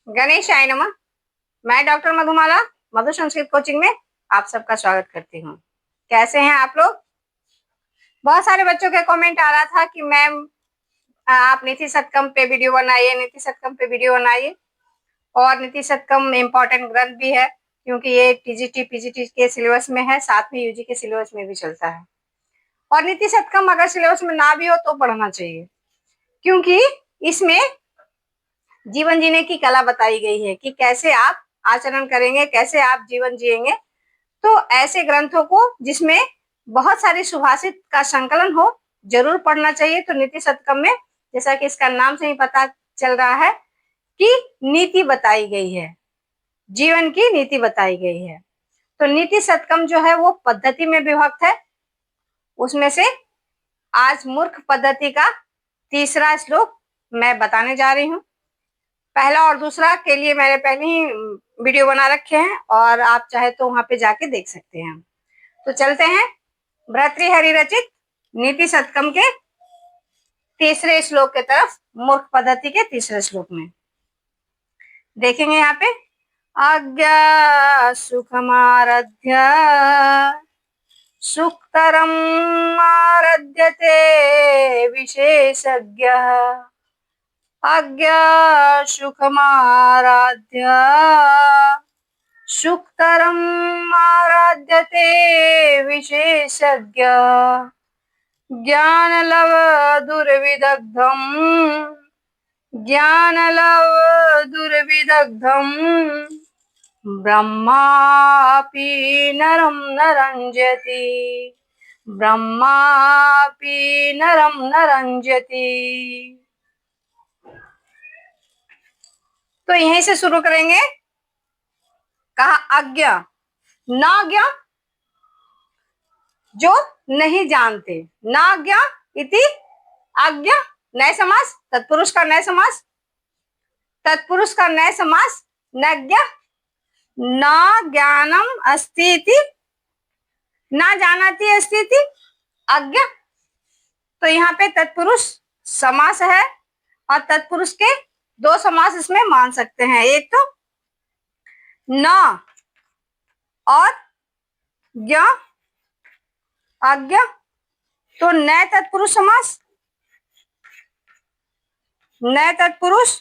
गणेशाय नमः। मैं डॉक्टर मधुमाला मधु संस्कृत कोचिंग में आप सबका स्वागत करती हूँ। कैसे हैं आप लोग? बहुत सारे बच्चों के कमेंट आ रहा था कि मैम आप नीति शतकम पे वीडियो बनाइए, नीति शतकम पे वीडियो बनाइए। और नीति शतकम इम्पोर्टेंट ग्रंथ भी है क्योंकि ये टीजीटी पीजीटी के सिलेबस में है, साथ में यूजी के सिलेबस में भी चलता है। और नीति शतकम अगर सिलेबस में ना भी हो तो पढ़ना चाहिए क्योंकि इसमें जीवन जीने की कला बताई गई है कि कैसे आप आचरण करेंगे, कैसे आप जीवन जिएंगे। तो ऐसे ग्रंथों को जिसमें बहुत सारी सुभाषित का संकलन हो जरूर पढ़ना चाहिए। तो नीति शतकम में जैसा कि इसका नाम से ही पता चल रहा है कि नीति बताई गई है, जीवन की नीति बताई गई है। तो नीति शतकम जो है वो पद्धति में विभक्त है। उसमें से आज मूर्ख पद्धति का तीसरा श्लोक मैं बताने जा रही हूँ। पहला और दूसरा के लिए मैंने पहले ही वीडियो बना रखे हैं और आप चाहे तो वहां पे जाके देख सकते हैं। तो चलते हैं भर्तृहरि रचित नीति शतकम के तीसरे श्लोक के तरफ, मूर्ख पद्धति के तीसरे श्लोक में देखेंगे। यहाँ पे आज्ञा सुखमारध्य सुखतरम आरध्यते विशेषज्ञ आज्ञा सुखमाराध्य सुखतरम आराध्यते विशेषज्ञ ज्ञानलव दुर्विदग्धम ज्ञानलव दुर्विदग्धम ब्रह्मापि नरम न रंजति ब्रह्मापि नरम न रंजति। तो यहीं से शुरू करेंगे। कहा आज्ञा, नाज्ञा जो नहीं जानते, नाज्ञा इति आज्ञा नए समास, तत्पुरुष का नए समास, तत्पुरुष का नए समास नज्ञा, न ज्ञानम अस्ति इति न जानाति अस्ति इति आज्ञा। तो यहाँ पे तत्पुरुष समास है और तत्पुरुष के दो समास इसमें मान सकते हैं, एक तो न और ज्ञा आज्ञा। तो नए तत्पुरुष समास, नए तत्पुरुष।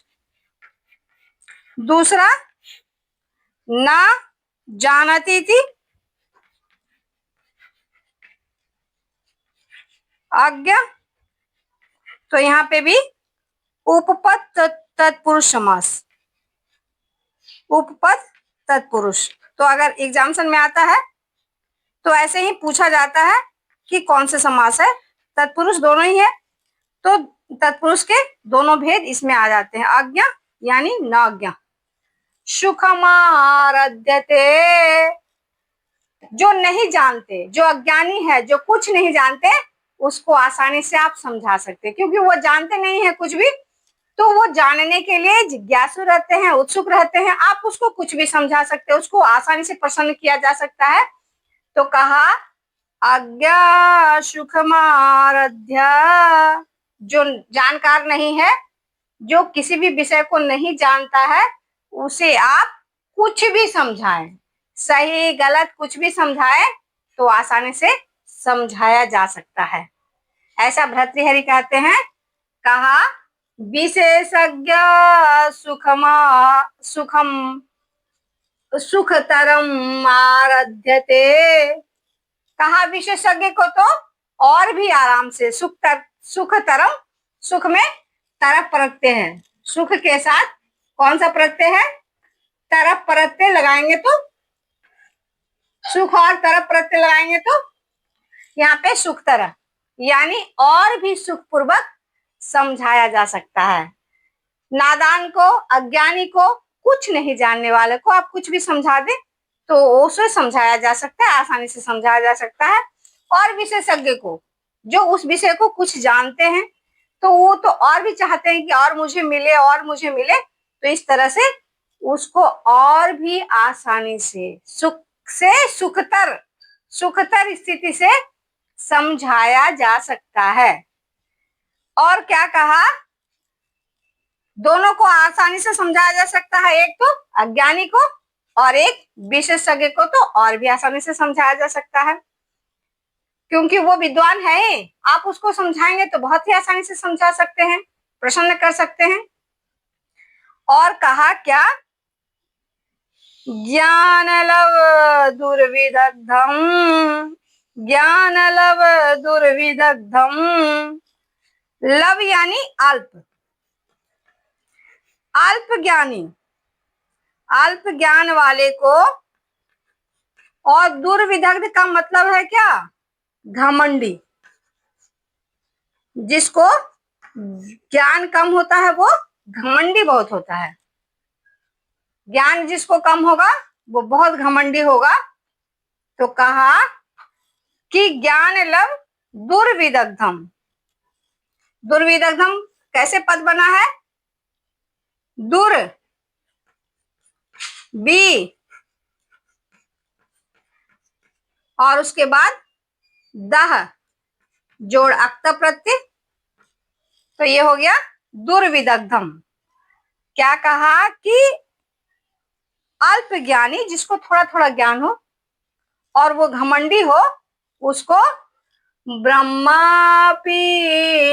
दूसरा न जानती थी आज्ञा। तो यहाँ पे भी उपपद तत्पुरुष समास, उपपद तत्पुरुष। तो अगर एग्जामिनेशन में आता है तो ऐसे ही पूछा जाता है कि कौन से समास है, तत्पुरुष दोनों ही है तो तत्पुरुष के दोनों भेद इसमें आ जाते हैं, आज्ञा यानी नाज्ञा। सुखमाराध्यते जो नहीं जानते, जो अज्ञानी है, जो कुछ नहीं जानते, उसको आसानी से आप समझा सकते हैं क्योंकि वो जानते नहीं है कुछ भी, तो वो जानने के लिए जिज्ञासु रहते हैं, उत्सुक रहते हैं। आप उसको कुछ भी समझा सकते हैं, उसको आसानी से प्रसन्न किया जा सकता है। तो कहा आज्ञा सुखमाराध्य जो जानकार नहीं है, जो किसी भी विषय को नहीं जानता है, उसे आप कुछ भी समझाएं, सही गलत कुछ भी समझाएं तो आसानी से समझाया जा सकता है, ऐसा भर्तृहरि कहते हैं। कहा विशेषज्ञ सुखम सुखतरम आराध्यते। कहा विशेषज्ञ को तो और भी आराम से सुखतरम, सुख में तरफ प्रत्यय है, सुख के साथ कौन सा प्रत्यय है, तरफ प्रत्यय लगाएंगे तो, सुख और तरफ प्रत्यय लगाएंगे तो यहाँ पे सुखतर यानी और भी सुखपूर्वक समझाया जा सकता है। नादान को, अज्ञानी को, कुछ नहीं जानने वाले को आप कुछ भी समझा दे तो उसे समझाया जा सकता है, आसानी से समझाया जा सकता है। और विशेषज्ञ को, जो उस विषय को कुछ जानते हैं तो वो तो और भी चाहते हैं कि और मुझे मिले और मुझे मिले, तो इस तरह से उसको और भी आसानी से सुख से सुखतर, सुखतर स्थिति से समझाया जा सकता है। और क्या कहा दोनों को आसानी से समझाया जा सकता है, एक तो अज्ञानी को और एक विशेषज्ञ को तो और भी आसानी से समझाया जा सकता है, क्योंकि वो विद्वान है। आप उसको समझाएंगे तो बहुत ही आसानी से समझा सकते हैं, प्रसन्न कर सकते हैं। और कहा क्या, ज्ञान लव दुर्विदग्धम, ज्ञान लव दुर्विदग्धम। लव यानी अल्प, अल्प ज्ञानी, अल्प ज्ञान वाले को, और दुर्विदग्ध का मतलब है क्या, घमंडी। जिसको ज्ञान कम होता है वो घमंडी बहुत होता है। ज्ञान जिसको कम होगा वो बहुत घमंडी होगा। तो कहा कि ज्ञान लव दुर्विदग्धम। दुर्विदग्धम कैसे पद बना है, दुर बी और उसके बाद दह जोड़ अक्त प्रत्यय, तो ये हो गया दुर्विदग्धम। क्या कहा कि अल्प ज्ञानी, जिसको थोड़ा थोड़ा ज्ञान हो और वो घमंडी हो, उसको ब्रह्मापि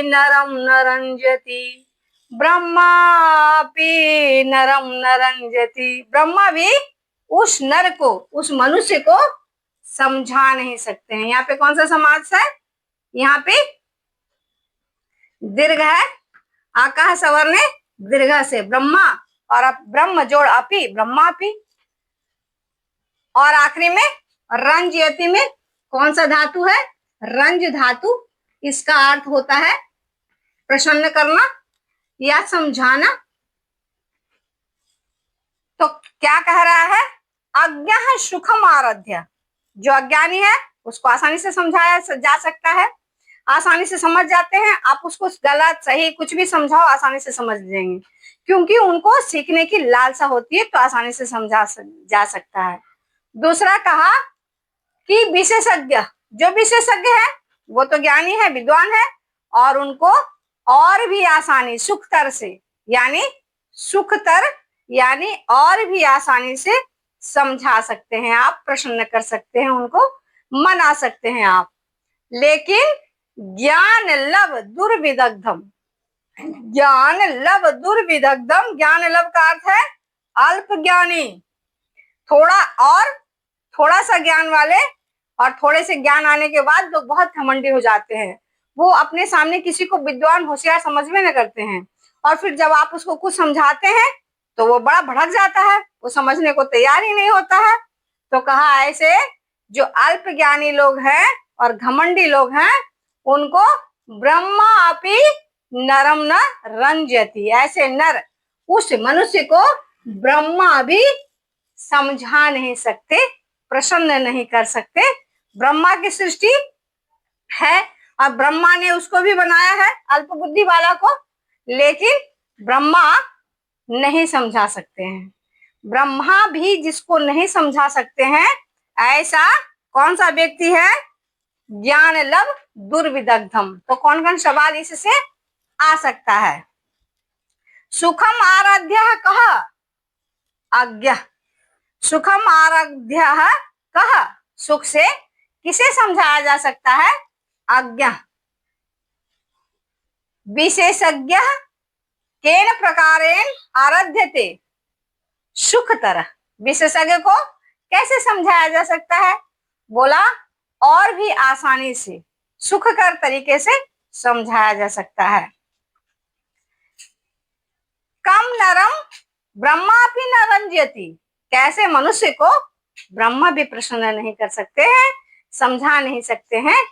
नरम नरंजति, ब्रह्मापि नरम नरंजति। ब्रह्मा भी उस नर को, उस मनुष्य को समझा नहीं सकते हैं। यहाँ पे कौन सा समास है, यहाँ पे दीर्घ है, आकाश सवर्ण दीर्घ से ब्रह्मा, और अब ब्रह्म जोड़ अपि, ब्रह्मापि। और आखिरी में रंज यति में कौन सा धातु है, रंज धातु। इसका अर्थ होता है प्रसन्न करना या समझाना। तो क्या कह रहा है, अज्ञा सुखम आराध्य। जो अज्ञानी है उसको आसानी से समझाया जा सकता है, आसानी से समझ जाते हैं। आप उसको गलत सही कुछ भी समझाओ आसानी से समझ लेंगे, क्योंकि उनको सीखने की लालसा होती है, तो आसानी से समझा जा सकता है। दूसरा कहा कि विशेषज्ञ, जो विशेषज्ञ है वो तो ज्ञानी है, विद्वान है, और उनको और भी आसानी सुखतर से, यानी सुखतर यानी और भी आसानी से समझा सकते हैं आप, प्रसन्न कर सकते हैं, उनको मना सकते हैं आप। लेकिन ज्ञान लव दुर्विदग्धम, ज्ञान लव दुर्विदग्धम, ज्ञान लव का अर्थ है अल्प ज्ञानी, थोड़ा और थोड़ा सा ज्ञान वाले, और थोड़े से ज्ञान आने के बाद लोग बहुत घमंडी हो जाते हैं। वो अपने सामने किसी को विद्वान होशियार समझ में न करते हैं, और फिर जब आप उसको कुछ समझाते हैं तो वो बड़ा भड़क जाता है, वो समझने को तैयार ही नहीं होता है। तो कहा ऐसे जो अल्प ज्ञानी लोग हैं और घमंडी लोग हैं, उनको ब्रह्मा अपि नरम न रंजति, ऐसे नर उस मनुष्य को ब्रह्मा भी समझा नहीं सकते, प्रसन्न नहीं कर सकते। ब्रह्मा की सृष्टि है और ब्रह्मा ने उसको भी बनाया है, अल्प बुद्धि वाला को, लेकिन ब्रह्मा नहीं समझा सकते हैं। ब्रह्मा भी जिसको नहीं समझा सकते हैं, ऐसा कौन सा व्यक्ति है, ज्ञान लव दुर्विदग्धम। तो कौन कौन सवाल इससे आ सकता है, सुखम आराध्य कह अज्ञा, सुखम आराध्य कह, सुख से किसे समझाया जा सकता है, अज्ञा। विशेषज्ञ केन प्रकारेण आराध्यते सुखतर, विशेषज्ञ को कैसे समझाया जा सकता है, बोला और भी आसानी से सुखकर तरीके से समझाया जा सकता है। कम नरम ब्रह्मापि न रंजयति, कैसे मनुष्य को ब्रह्मा भी प्रसन्न नहीं कर सकते हैं, समझा नहीं सकते हैं।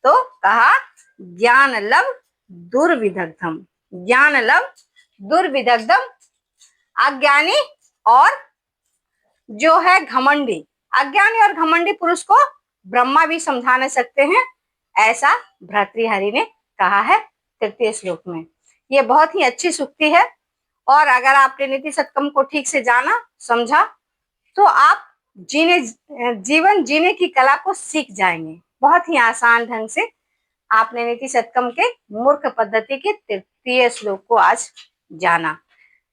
तो कहा ज्ञान लव दुर्विदग्धम, ज्ञान लव दुर्विदग्धम, अज्ञानी और जो है घमंडी, अज्ञानी और घमंडी पुरुष को ब्रह्मा भी समझा नहीं सकते हैं, ऐसा भर्तृहरि ने कहा है तृतीय श्लोक में। ये बहुत ही अच्छी सूक्ति है, और अगर आपने नीति शतकम को ठीक से जाना समझा तो आप जीवन जीने की कला को सीख जाएंगे। बहुत ही आसान ढंग से आपने नीति शतकम के मूर्ख पद्धति के तृतीय श्लोक को आज जाना।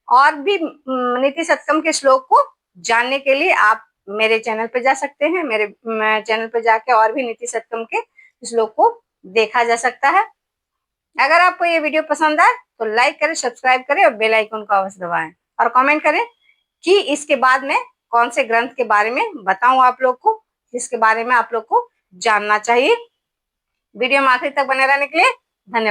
और भी नीति शतकम के श्लोक को जानने के लिए आप मेरे चैनल पे जा सकते हैं। मेरे चैनल पे जाके और भी नीति शतकम के श्लोक को देखा जा सकता है। अगर आपको ये वीडियो पसंद आए तो लाइक करें, सब्सक्राइब करें और बेल आइकन को अवश्य दबाएं और कमेंट करें कि इसके बाद में कौन से ग्रंथ के बारे में बताऊं आप लोग को, जिसके बारे में आप लोग को जानना चाहिए। वीडियो में आखिर तक बने रहने के लिए धन्यवाद।